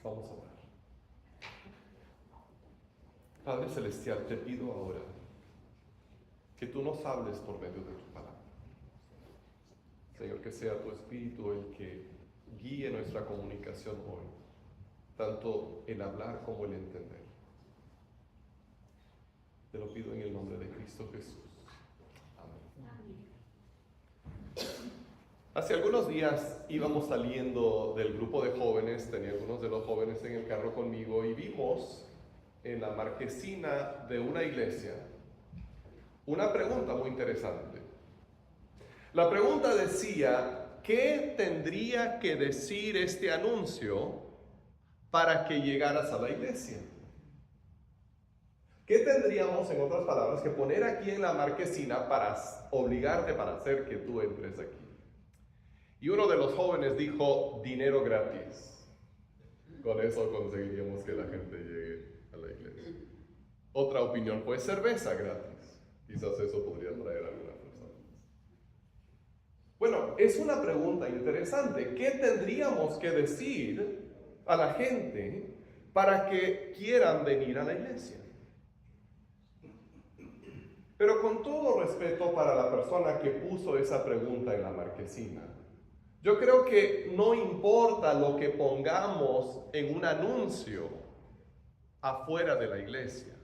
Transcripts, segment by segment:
Vamos a orar. Padre Celestial, te pido ahora que tú nos hables por medio de tu palabra. Señor, que sea tu Espíritu el que guíe nuestra comunicación hoy, tanto el hablar como el entender. Te lo pido en el nombre de Cristo Jesús. Amén. Hace algunos días íbamos saliendo del grupo de jóvenes, tenía algunos de los jóvenes en el carro conmigo y vimos en la marquesina de una iglesia una pregunta muy interesante. La pregunta decía, ¿qué tendría que decir este anuncio para que llegaras a la iglesia? ¿Qué tendríamos, en otras palabras, que poner aquí en la marquesina para obligarte, para hacer que tú entres aquí? Y uno de los jóvenes dijo, dinero gratis. Con eso conseguiríamos que la gente llegue a la iglesia. Otra opinión fue cerveza gratis. Quizás eso podría atraer a algunas personas. Bueno, es una pregunta interesante. ¿Qué tendríamos que decir a la gente para que quieran venir a la iglesia? Pero con todo respeto para la persona que puso esa pregunta en la marquesina, yo creo que no importa lo que pongamos en un anuncio afuera de la iglesia.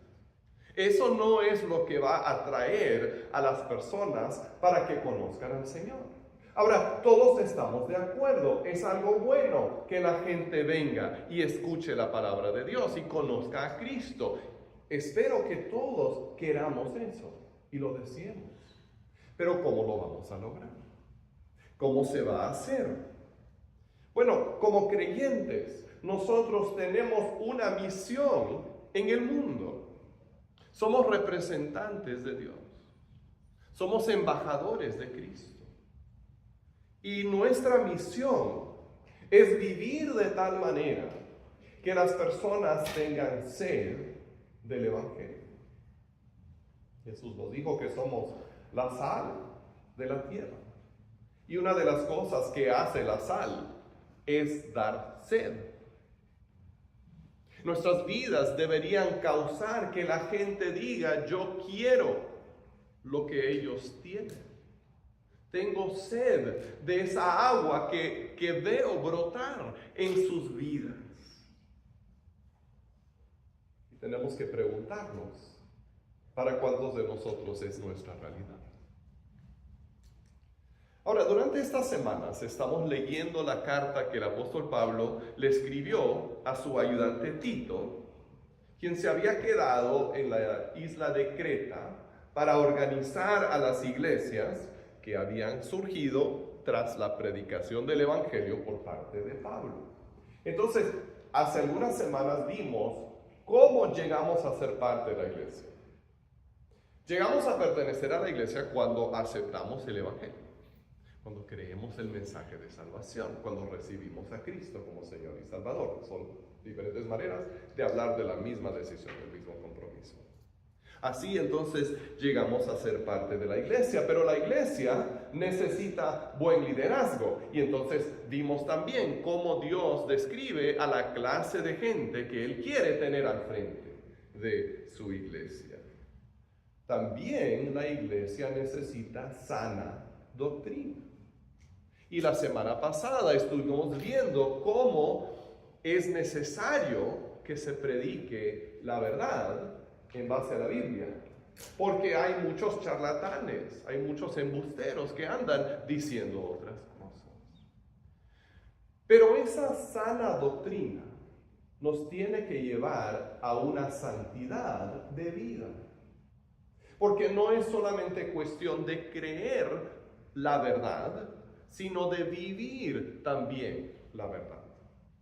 Eso no es lo que va a atraer a las personas para que conozcan al Señor. Ahora, todos estamos de acuerdo. Es algo bueno que la gente venga y escuche la palabra de Dios y conozca a Cristo. Espero que todos queramos eso y lo deseemos. Pero ¿cómo lo vamos a lograr? ¿Cómo se va a hacer? Bueno, como creyentes, nosotros tenemos una misión en el mundo. Somos representantes de Dios. Somos embajadores de Cristo. Y nuestra misión es vivir de tal manera que las personas tengan sed del Evangelio. Jesús nos dijo que somos la sal de la tierra. Y una de las cosas que hace la sal es dar sed. Nuestras vidas deberían causar que la gente diga, yo quiero lo que ellos tienen. Tengo sed de esa agua que veo brotar en sus vidas. Y tenemos que preguntarnos, ¿para cuántos de nosotros es nuestra realidad? Ahora, durante estas semanas estamos leyendo la carta que el apóstol Pablo le escribió a su ayudante Tito, quien se había quedado en la isla de Creta para organizar a las iglesias que habían surgido tras la predicación del Evangelio por parte de Pablo. Entonces, hace algunas semanas vimos cómo llegamos a ser parte de la iglesia. Llegamos a pertenecer a la iglesia cuando aceptamos el Evangelio, cuando creemos el mensaje de salvación, cuando recibimos a Cristo como Señor y Salvador. Son diferentes maneras de hablar de la misma decisión, del mismo compromiso. Así entonces llegamos a ser parte de la iglesia, pero la iglesia necesita buen liderazgo. Y entonces vimos también cómo Dios describe a la clase de gente que Él quiere tener al frente de su iglesia. También la iglesia necesita sana doctrina. Y la semana pasada estuvimos viendo cómo es necesario que se predique la verdad en base a la Biblia. Porque hay muchos charlatanes, hay muchos embusteros que andan diciendo otras cosas. Pero esa sana doctrina nos tiene que llevar a una santidad de vida. Porque no es solamente cuestión de creer la verdad, sino de vivir también la verdad.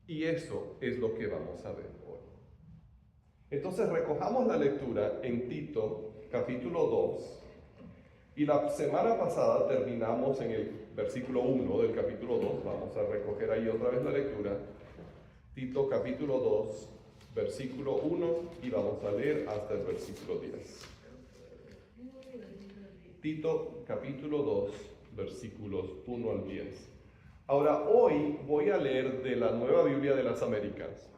Y eso es lo que vamos a ver hoy. Entonces recojamos la lectura en Tito, capítulo 2. Y la semana pasada terminamos en el versículo 1 del capítulo 2. Vamos a recoger ahí otra vez la lectura. Tito, capítulo 2, versículo 1. Y vamos a leer hasta el versículo 10. Tito, capítulo 2, versículos 1 al 10. Ahora, hoy voy a leer de la Nueva Biblia de las Américas,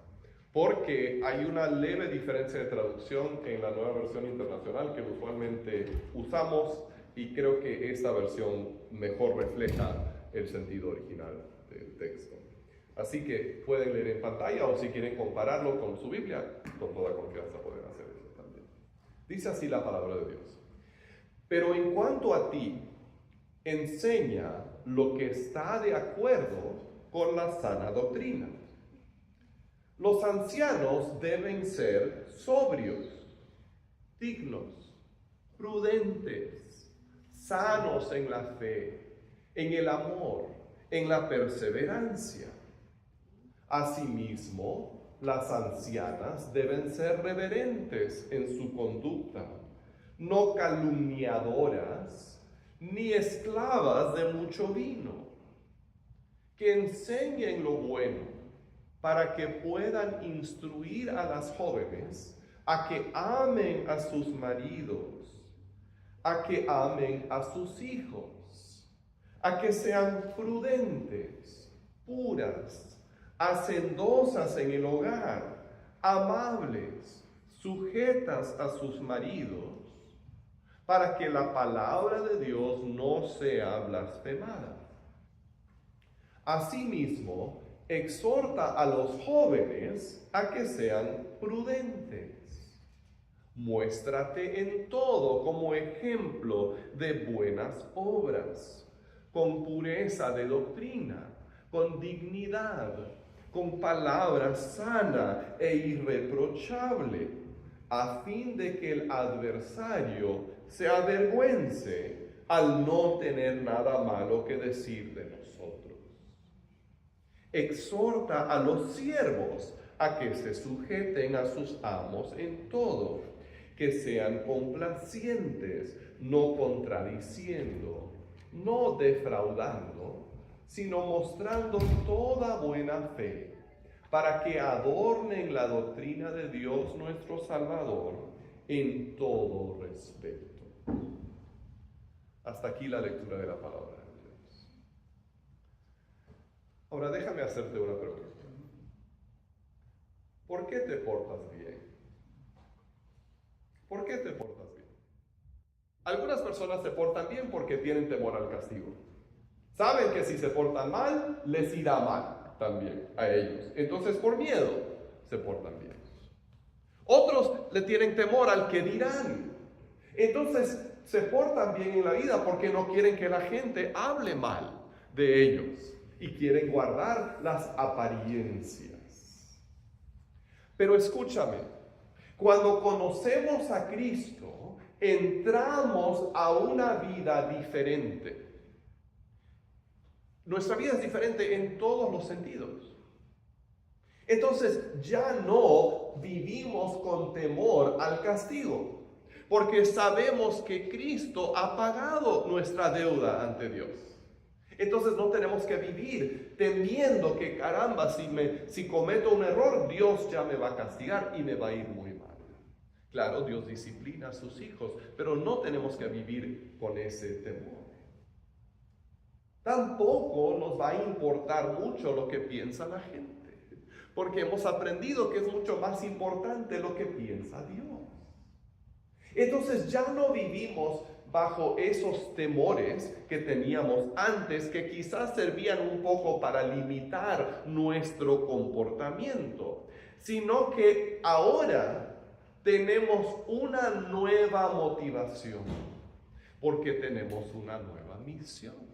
porque hay una leve diferencia de traducción en la Nueva Versión Internacional que usualmente usamos, y creo que esta versión mejor refleja el sentido original del texto. Así que pueden leer en pantalla, o si quieren compararlo con su Biblia, con toda confianza pueden hacer eso también. Dice así la palabra de Dios: pero en cuanto a ti, enseña lo que está de acuerdo con la sana doctrina. Los ancianos deben ser sobrios, dignos, prudentes, sanos en la fe, en el amor, en la perseverancia. Asimismo, las ancianas deben ser reverentes en su conducta, no calumniadoras, ni esclavas de mucho vino, que enseñen lo bueno, para que puedan instruir a las jóvenes a que amen a sus maridos, a que amen a sus hijos, a que sean prudentes, puras, hacendosas en el hogar, amables, sujetas a sus maridos, para que la palabra de Dios no sea blasfemada. Asimismo, exhorta a los jóvenes a que sean prudentes. Muéstrate en todo como ejemplo de buenas obras, con pureza de doctrina, con dignidad, con palabra sana e irreprochable, a fin de que el adversario se avergüence al no tener nada malo que decir de nosotros. Exhorta a los siervos a que se sujeten a sus amos en todo, que sean complacientes, no contradiciendo, no defraudando, sino mostrando toda buena fe, para que adornen la doctrina de Dios nuestro Salvador en todo respeto. Hasta aquí la lectura de la palabra. Ahora déjame hacerte una pregunta. ¿Por qué te portas bien? ¿Por qué te portas bien? Algunas personas se portan bien porque tienen temor al castigo. Saben que si se portan mal, les irá mal también a ellos. Entonces, por miedo, se portan bien. Otros le tienen temor al que dirán. Entonces, se portan bien en la vida porque no quieren que la gente hable mal de ellos. Y quieren guardar las apariencias. Pero escúchame, cuando conocemos a Cristo, entramos a una vida diferente. Nuestra vida es diferente en todos los sentidos. Entonces ya no vivimos con temor al castigo, porque sabemos que Cristo ha pagado nuestra deuda ante Dios. Entonces no tenemos que vivir temiendo que caramba, si cometo un error, Dios ya me va a castigar y me va a ir muy mal. Claro, Dios disciplina a sus hijos, pero no tenemos que vivir con ese temor. Tampoco nos va a importar mucho lo que piensa la gente, porque hemos aprendido que es mucho más importante lo que piensa Dios. Entonces ya no vivimos bajo esos temores que teníamos antes, que quizás servían un poco para limitar nuestro comportamiento, sino que ahora tenemos una nueva motivación, porque tenemos una nueva misión.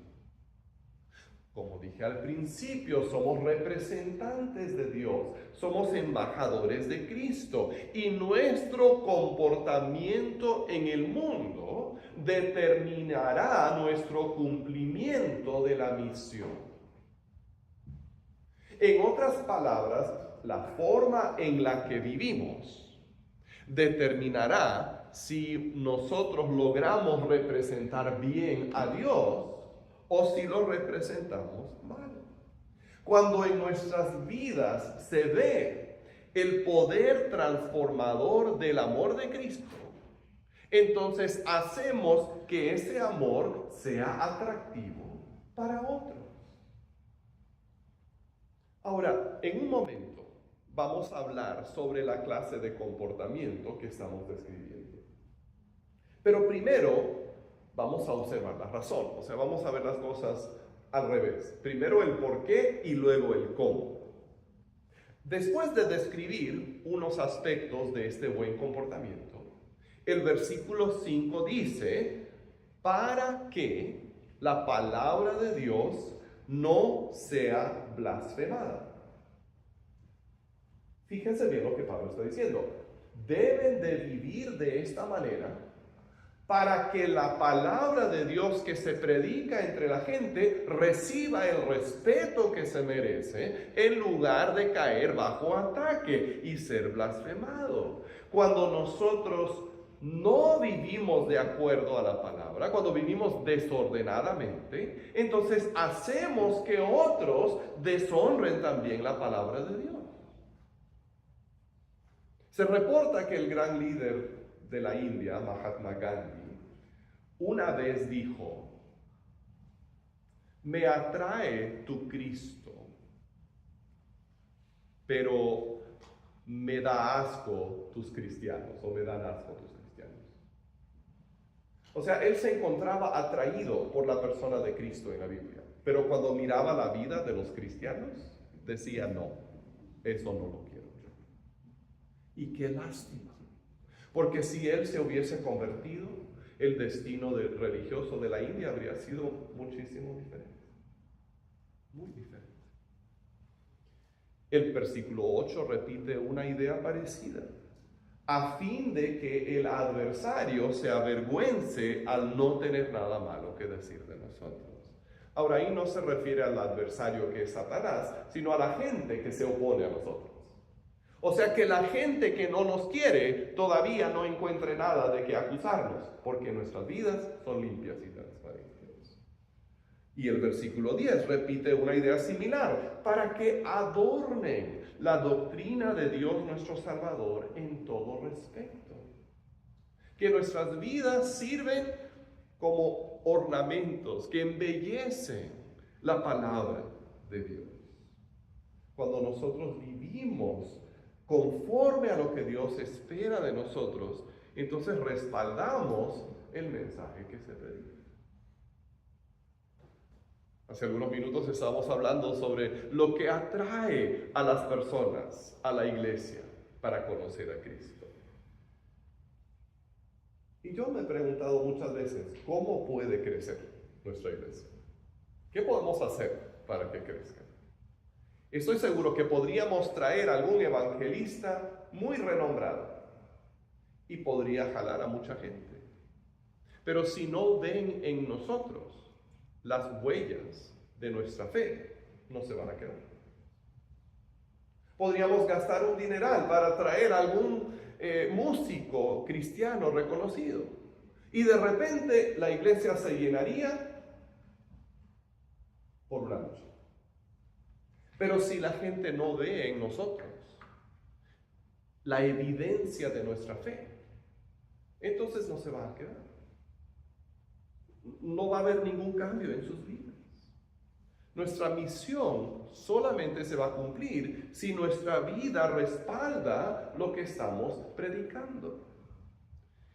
Como dije al principio, somos representantes de Dios, somos embajadores de Cristo, y nuestro comportamiento en el mundo determinará nuestro cumplimiento de la misión. En otras palabras, la forma en la que vivimos determinará si nosotros logramos representar bien a Dios o si lo representamos mal. Cuando en nuestras vidas se ve el poder transformador del amor de Cristo, entonces hacemos que ese amor sea atractivo para otros. Ahora, en un momento vamos a hablar sobre la clase de comportamiento que estamos describiendo. Pero primero vamos a observar la razón, o sea, vamos a ver las cosas al revés. Primero el por qué y luego el cómo. Después de describir unos aspectos de este buen comportamiento, el versículo 5 dice, para que la palabra de Dios no sea blasfemada. Fíjense bien lo que Pablo está diciendo. Deben de vivir de esta manera para que la palabra de Dios que se predica entre la gente reciba el respeto que se merece, en lugar de caer bajo ataque y ser blasfemado. Cuando nosotros no vivimos de acuerdo a la palabra, cuando vivimos desordenadamente, entonces hacemos que otros deshonren también la palabra de Dios. Se reporta que el gran líder de la India, Mahatma Gandhi, una vez dijo, me atrae tu Cristo, pero me da asco tus cristianos, o me dan asco tus cristianos. O sea, él se encontraba atraído por la persona de Cristo en la Biblia, pero cuando miraba la vida de los cristianos, decía, no, eso no lo quiero yo. Y qué lástima. Porque si él se hubiese convertido, el destino religioso de la India habría sido muchísimo diferente. Muy diferente. El versículo 8 repite una idea parecida. A fin de que el adversario se avergüence al no tener nada malo que decir de nosotros. Ahora ahí no se refiere al adversario que es Satanás, sino a la gente que se opone a nosotros. O sea, que la gente que no nos quiere todavía no encuentre nada de qué acusarnos, porque nuestras vidas son limpias y transparentes. Y el versículo 10 repite una idea similar, para que adornen la doctrina de Dios nuestro Salvador en todo respecto. Que nuestras vidas sirven como ornamentos que embellecen la palabra de Dios. Cuando nosotros vivimos conforme a lo que Dios espera de nosotros, entonces respaldamos el mensaje que se predica. Hace algunos minutos estábamos hablando sobre lo que atrae a las personas a la iglesia para conocer a Cristo. Y yo me he preguntado muchas veces, ¿cómo puede crecer nuestra iglesia? ¿Qué podemos hacer para que crezca? Estoy seguro que podríamos traer algún evangelista muy renombrado y podría jalar a mucha gente. Pero si no ven en nosotros las huellas de nuestra fe, no se van a quedar. Podríamos gastar un dineral para traer algún músico cristiano reconocido y de repente la iglesia se llenaría por una noche. Pero si la gente no ve en nosotros la evidencia de nuestra fe, entonces no se va a quedar. No va a haber ningún cambio en sus vidas. Nuestra misión solamente se va a cumplir si nuestra vida respalda lo que estamos predicando.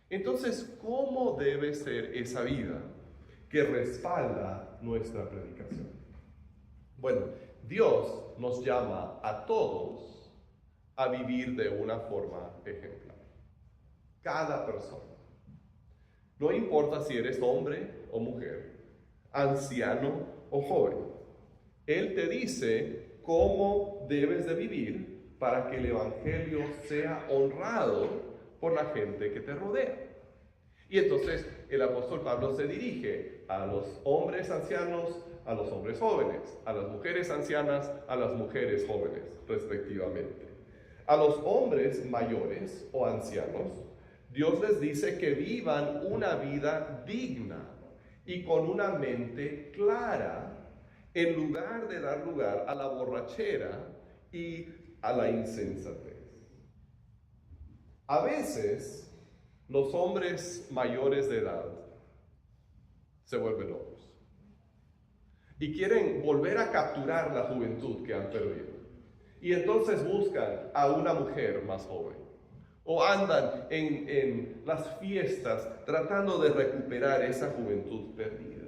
Entonces, ¿cómo debe ser esa vida que respalda nuestra predicación? Bueno, Dios nos llama a todos a vivir de una forma ejemplar. Cada persona. No importa si eres hombre o mujer, anciano o joven. Él te dice cómo debes de vivir para que el evangelio sea honrado por la gente que te rodea. Y entonces el apóstol Pablo se dirige a los hombres ancianos, a los hombres jóvenes, a las mujeres ancianas, a las mujeres jóvenes, respectivamente. A los hombres mayores o ancianos, Dios les dice que vivan una vida digna y con una mente clara, en lugar de dar lugar a la borrachera y a la insensatez. A veces, los hombres mayores de edad se vuelven locos y quieren volver a capturar la juventud que han perdido. Y entonces buscan a una mujer más joven. O andan en las fiestas tratando de recuperar esa juventud perdida.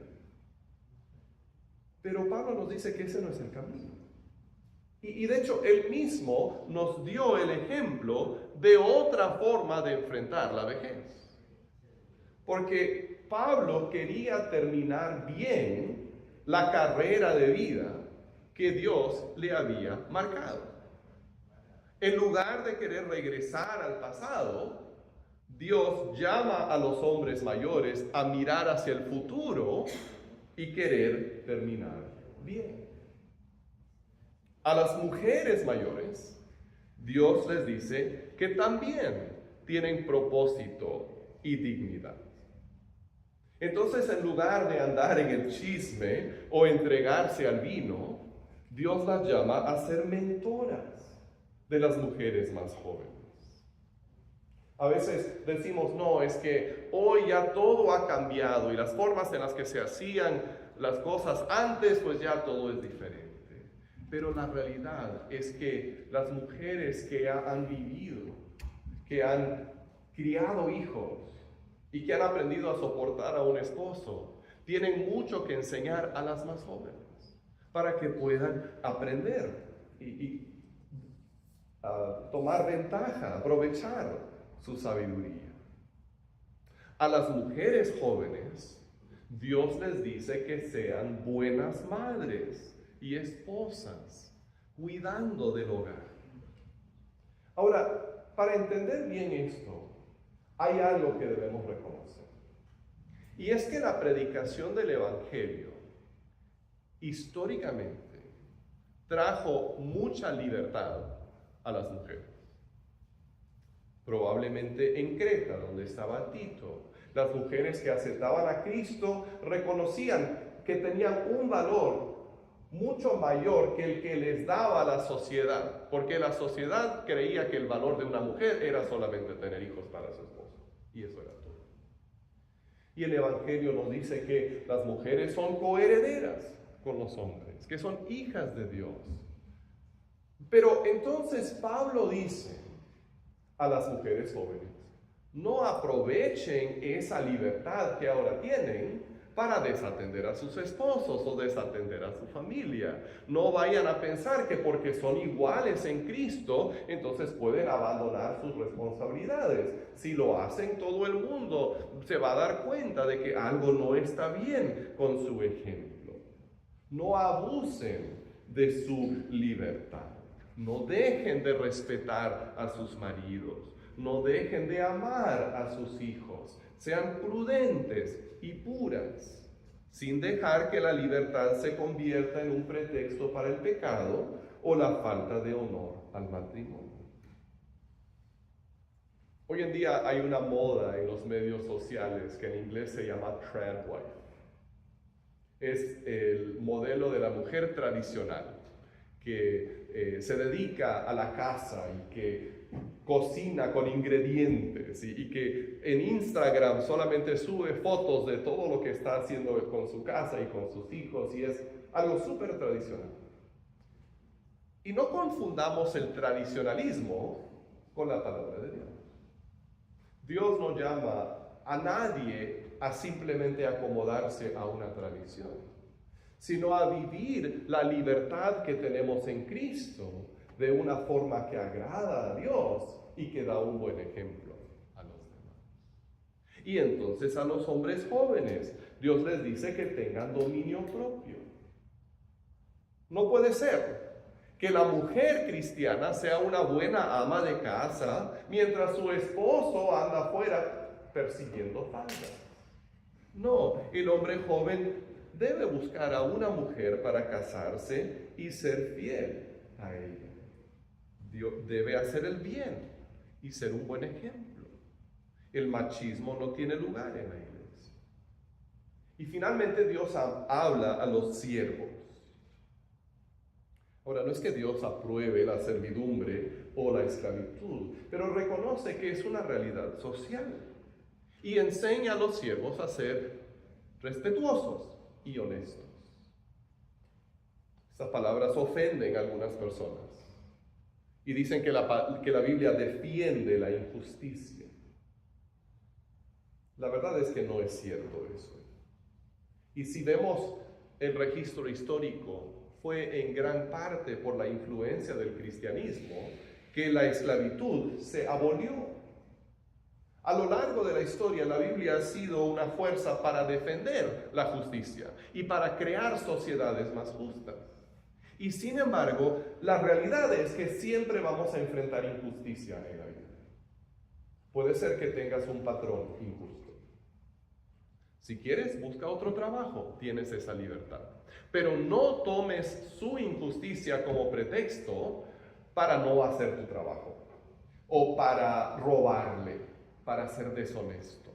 Pero Pablo nos dice que ese no es el camino. Y de hecho, él mismo nos dio el ejemplo de otra forma de enfrentar la vejez. Porque Pablo quería terminar bien la carrera de vida que Dios le había marcado. En lugar de querer regresar al pasado, Dios llama a los hombres mayores a mirar hacia el futuro y querer terminar bien. A las mujeres mayores, Dios les dice que también tienen propósito y dignidad. Entonces, en lugar de andar en el chisme o entregarse al vino, Dios las llama a ser mentoras de las mujeres más jóvenes. A veces decimos, no, es que hoy ya todo ha cambiado y las formas en las que se hacían las cosas antes, pues ya todo es diferente. Pero la realidad es que las mujeres que han vivido, que han criado hijos y que han aprendido a soportar a un esposo, tienen mucho que enseñar a las más jóvenes para que puedan aprender y tomar ventaja, aprovechar su sabiduría. A las mujeres jóvenes, Dios les dice que sean buenas madres y esposas, cuidando del hogar. Ahora, para entender bien esto, hay algo que debemos reconocer. Y es que la predicación del Evangelio, históricamente, trajo mucha libertad a las mujeres. Probablemente en Creta, donde estaba Tito, las mujeres que aceptaban a Cristo reconocían que tenían un valor mucho mayor que el que les daba la sociedad, porque la sociedad creía que el valor de una mujer era solamente tener hijos para su esposo, y eso era todo. Y el Evangelio nos dice que las mujeres son coherederas con los hombres, que son hijas de Dios. Pero entonces Pablo dice a las mujeres jóvenes, no aprovechen esa libertad que ahora tienen para desatender a sus esposos o desatender a su familia. No vayan a pensar que porque son iguales en Cristo, entonces pueden abandonar sus responsabilidades. Si lo hacen, todo el mundo se va a dar cuenta de que algo no está bien con su ejemplo. No abusen de su libertad. No dejen de respetar a sus maridos. No dejen de amar a sus hijos. Sean prudentes y puras, sin dejar que la libertad se convierta en un pretexto para el pecado o la falta de honor al matrimonio. Hoy en día hay una moda en los medios sociales que en inglés se llama trad wife. Es el modelo de la mujer tradicional que se dedica a la casa y que cocina con ingredientes y que en Instagram solamente sube fotos de todo lo que está haciendo con su casa y con sus hijos, y es algo súper tradicional. Y no confundamos el tradicionalismo con la palabra de Dios. Dios no llama a nadie a simplemente acomodarse a una tradición, sino a vivir la libertad que tenemos en Cristo de una forma que agrada a Dios y que da un buen ejemplo a los demás. Y entonces a los hombres jóvenes, Dios les dice que tengan dominio propio. No puede ser que la mujer cristiana sea una buena ama de casa mientras su esposo anda afuera persiguiendo faldas. No, el hombre joven debe buscar a una mujer para casarse y ser fiel a ella. Dios debe hacer el bien y ser un buen ejemplo. El machismo no tiene lugar en la iglesia. Y finalmente Dios habla a los siervos. Ahora, no es que Dios apruebe la servidumbre o la esclavitud, pero reconoce que es una realidad social y enseña a los siervos a ser respetuosos y honestos. Estas palabras ofenden a algunas personas, Y dicen que la Biblia defiende la injusticia. La verdad es que no es cierto eso. Y si vemos el registro histórico, fue en gran parte por la influencia del cristianismo que la esclavitud se abolió. A lo largo de la historia, la Biblia ha sido una fuerza para defender la justicia y para crear sociedades más justas. Y sin embargo, la realidad es que siempre vamos a enfrentar injusticia en la vida. Puede ser que tengas un patrón injusto. Si quieres, busca otro trabajo, tienes esa libertad. Pero no tomes su injusticia como pretexto para no hacer tu trabajo o para robarle, para ser deshonesto.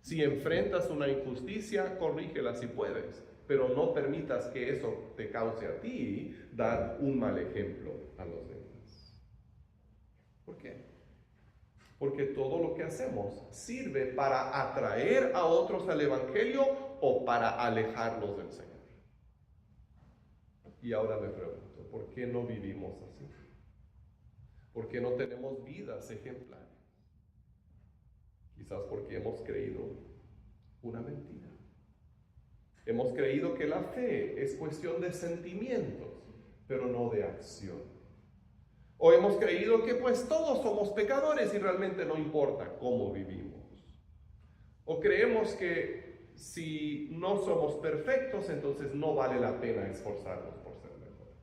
Si enfrentas una injusticia, corrígela si puedes, pero no permitas que eso te cause a ti dar un mal ejemplo a los demás. ¿Por qué? Porque todo lo que hacemos sirve para atraer a otros al Evangelio o para alejarlos del Señor. Y ahora me pregunto, ¿por qué no vivimos así? ¿Por qué no tenemos vidas ejemplares? Quizás porque hemos creído una mentira. Hemos creído que la fe es cuestión de sentimientos, pero no de acción. O hemos creído que pues todos somos pecadores y realmente no importa cómo vivimos. O creemos que si no somos perfectos, entonces no vale la pena esforzarnos por ser mejores.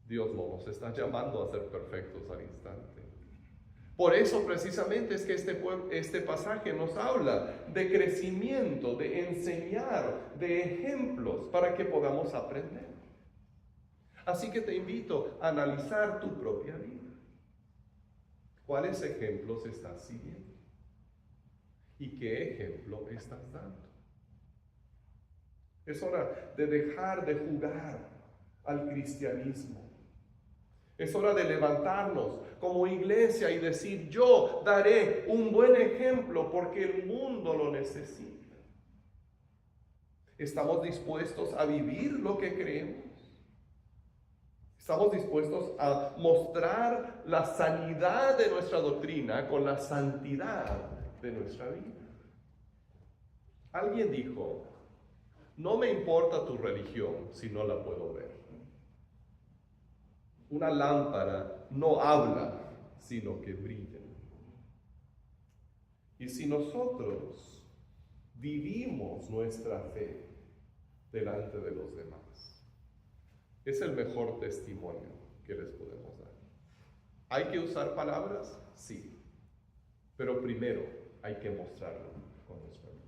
Dios no nos está llamando a ser perfectos al instante. Por eso precisamente es que este pasaje nos habla de crecimiento, de enseñar, de ejemplos para que podamos aprender. Así que te invito a analizar tu propia vida. ¿Cuáles ejemplos estás siguiendo? ¿Y qué ejemplo estás dando? Es hora de dejar de jugar al cristianismo. Es hora de levantarnos como iglesia y decir, yo daré un buen ejemplo porque el mundo lo necesita. ¿Estamos dispuestos a vivir lo que creemos? ¿Estamos dispuestos a mostrar la sanidad de nuestra doctrina con la santidad de nuestra vida? Alguien dijo, no me importa tu religión si no la puedo ver. Una lámpara no habla, sino que brilla. Y si nosotros vivimos nuestra fe delante de los demás, es el mejor testimonio que les podemos dar. ¿Hay que usar palabras? Sí. Pero primero hay que mostrarlo con nuestra vida.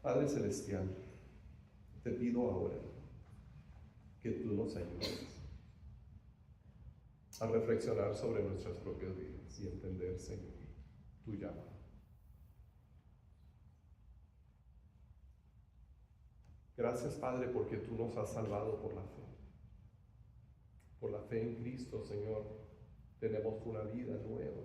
Padre Celestial, te pido ahora que tú nos ayudes a reflexionar sobre nuestras propias vidas y entender, Señor, tu llamado. Gracias, Padre, porque tú nos has salvado por la fe. Por la fe en Cristo, Señor, tenemos una vida nueva.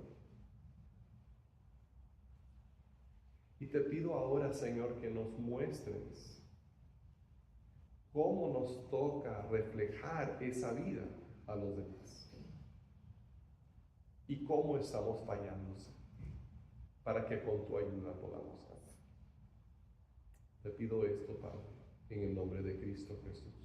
Y te pido ahora, Señor, que nos muestres cómo nos toca reflejar esa vida a los demás. Y cómo estamos fallando, para que con tu ayuda podamos cambiar. Te pido esto, Padre, en el nombre de Cristo Jesús.